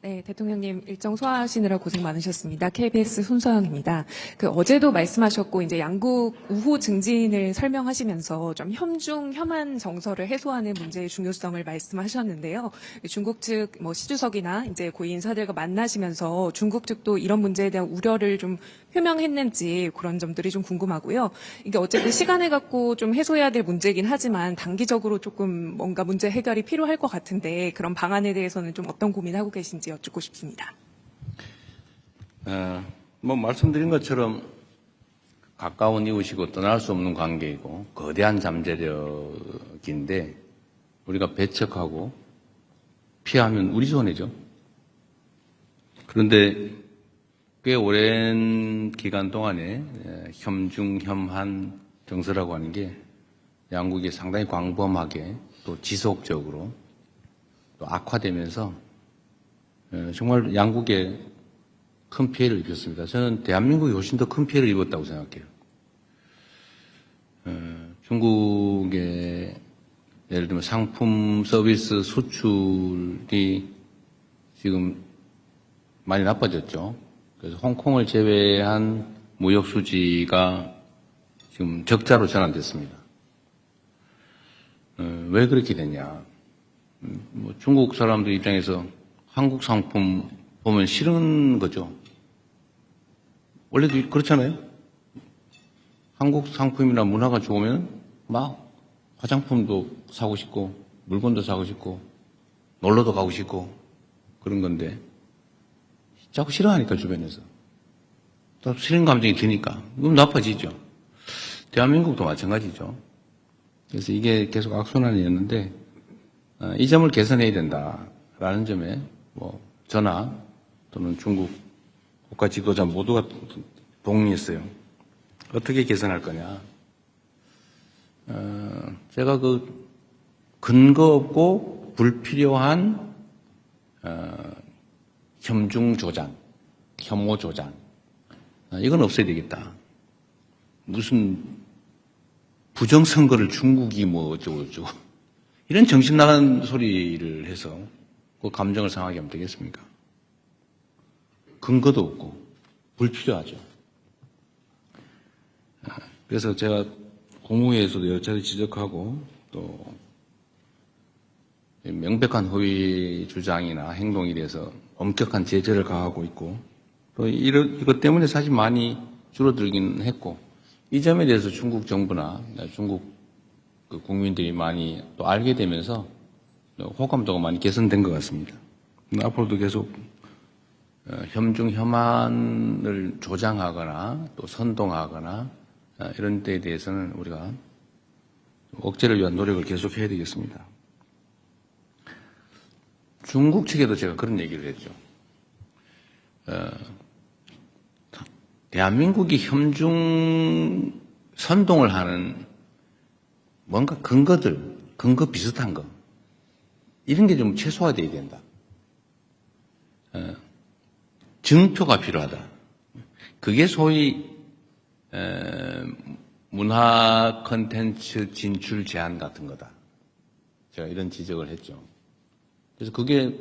네, 대통령님 일정 소화하시느라 고생 많으셨습니다. KBS 손소영입니다. 어제도 말씀하셨고 이제 양국 우호 증진을 설명하시면서 좀 혐중 혐한 정서를 해소하는 문제의 중요성을 말씀하셨는데요. 중국 측 시주석이나 이제 고위 인사들과 만나시면서 중국 측도 이런 문제에 대한 우려를 좀 표명했는지 그런 점들이 좀 궁금하고요. 이게 어쨌든 시간을 갖고 좀 해소해야 될 문제이긴 하지만 단기적으로 조금 뭔가 문제 해결이 필요할 것 같은데 그런 방안에 대해서는 좀 어떤 고민하고 계신지 여쭙고 싶습니다. 말씀드린 것처럼 가까운 이웃이고 떠날 수 없는 관계이고 거대한 잠재력인데 우리가 배척하고 피하면 우리 손해죠. 그런데 꽤 오랜 기간 동안에 혐중혐한 정서라고 하는 게 양국이 상당히 광범하게 또 지속적으로 또 악화되면서 정말 양국에 큰 피해를 입혔습니다. 저는 대한민국이 훨씬 더 큰 피해를 입었다고 생각해요. 중국의 예를 들면 상품 서비스 수출이 지금 많이 나빠졌죠. 그래서 홍콩을 제외한 무역 수지가 지금 적자로 전환됐습니다. 왜 그렇게 됐냐? 중국 사람들 입장에서 한국 상품 보면 싫은 거죠. 원래도 그렇잖아요. 한국 상품이나 문화가 좋으면 막 화장품도 사고 싶고 물건도 사고 싶고 놀러도 가고 싶고 그런 건데 자꾸 싫어하니까 주변에서 또 싫은 감정이 드니까 그럼 나빠지죠. 대한민국도 마찬가지죠. 그래서 이게 계속 악순환이었는데 이 점을 개선해야 된다라는 점에 저나 또는 중국 국가 지도자 모두가 동의했어요. 어떻게 개선할 거냐. 제가 근거 없고 불필요한 혐중 조장, 혐오 조장 이건 없어야 되겠다. 무슨 부정선거를 중국이 어쩌고 이런 정신 나간 소리를 해서 그 감정을 상하게 하면 되겠습니까? 근거도 없고 불필요하죠. 그래서 제가 국무회에서도 여러 차례 지적하고 또 명백한 허위 주장이나 행동에 대해서 엄격한 제재를 가하고 있고 또 이것 때문에 사실 많이 줄어들긴 했고 이 점에 대해서 중국 정부나 중국 국민들이 많이 또 알게 되면서 호감도가 많이 개선된 것 같습니다. 앞으로도 계속 혐중 혐한을 조장하거나 또 선동하거나 이런 데에 대해서는 우리가 억제를 위한 노력을 계속해야 되겠습니다. 중국 측에도 제가 그런 얘기를 했죠. 대한민국이 혐중 선동을 하는 뭔가 근거 비슷한 거 이런 게 좀 최소화돼야 된다. 증표가 필요하다. 그게 소위 문화 콘텐츠 진출 제한 같은 거다. 제가 이런 지적을 했죠. 그래서 그게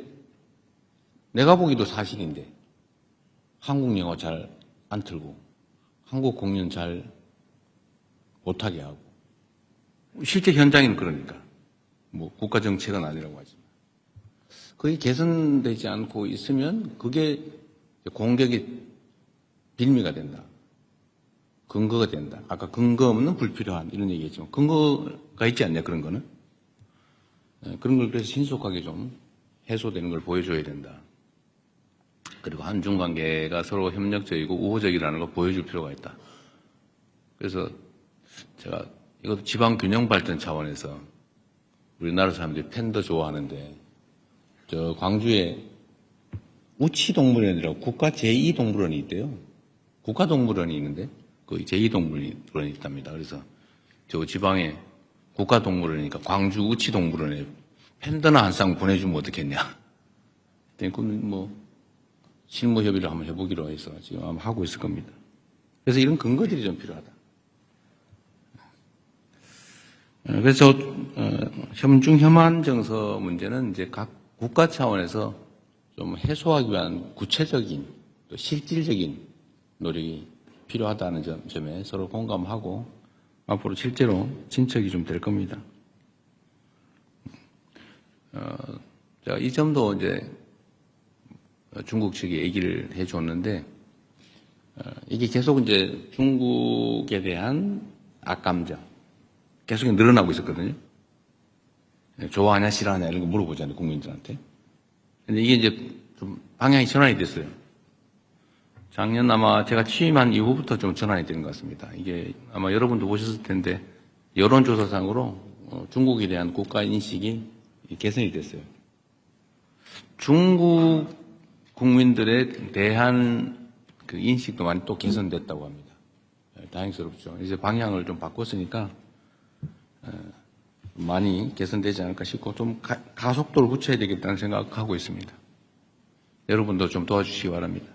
내가 보기도 사실인데 한국 영화 잘 안 틀고 한국 공연 잘 못하게 하고 실제 현장에는 그러니까 국가 정책은 아니라고 하지만 그게 개선되지 않고 있으면 그게 공격의 빌미가 된다. 근거가 된다. 아까 근거 없는 불필요한 이런 얘기했지만 근거가 있지 않냐 그런 거는. 그런 걸 그래서 신속하게 좀 해소되는 걸 보여줘야 된다. 그리고 한중 관계가 서로 협력적이고 우호적이라는 걸 보여줄 필요가 있다. 그래서 제가 이것도 지방 균형 발전 차원에서 우리나라 사람들이 팬더 좋아하는데 저 광주에 우치동물원이라고 국가 제2동물원이 있대요. 국가동물원이 있는데 그 제2동물원이 있답니다. 그래서 저 지방에 국가동물원이니까 광주 우치동물원에 팬더나 한 쌍 보내주면 어떻겠냐. 그럼 실무협의를 한번 해보기로 해서 지금 아마 하고 있을 겁니다. 그래서 이런 근거들이 좀 필요하다. 그래서 혐중 혐한 정서 문제는 이제 각 국가 차원에서 좀 해소하기 위한 구체적인 또 실질적인 노력이 필요하다는 점에 서로 공감하고 앞으로 실제로 진척이 좀 될 겁니다. 제가 이 점도 이제 중국 측이 얘기를 해줬는데 이게 계속 이제 중국에 대한 악감정 계속 늘어나고 있었거든요. 좋아하냐 싫어하냐 이런 거 물어보잖아요, 국민들한테. 근데 이게 이제 좀 방향이 전환이 됐어요. 작년 아마 제가 취임한 이후부터 좀 전환이 된 것 같습니다. 이게 아마 여러분도 보셨을 텐데 여론조사상으로 중국에 대한 국가 인식이 개선이 됐어요. 중국 국민들에 대한 그 인식도 많이 또 개선됐다고 합니다. 다행스럽죠. 이제 방향을 좀 바꿨으니까 많이 개선되지 않을까 싶고 좀 가속도를 붙여야 되겠다는 생각하고 있습니다. 여러분도 좀 도와주시기 바랍니다.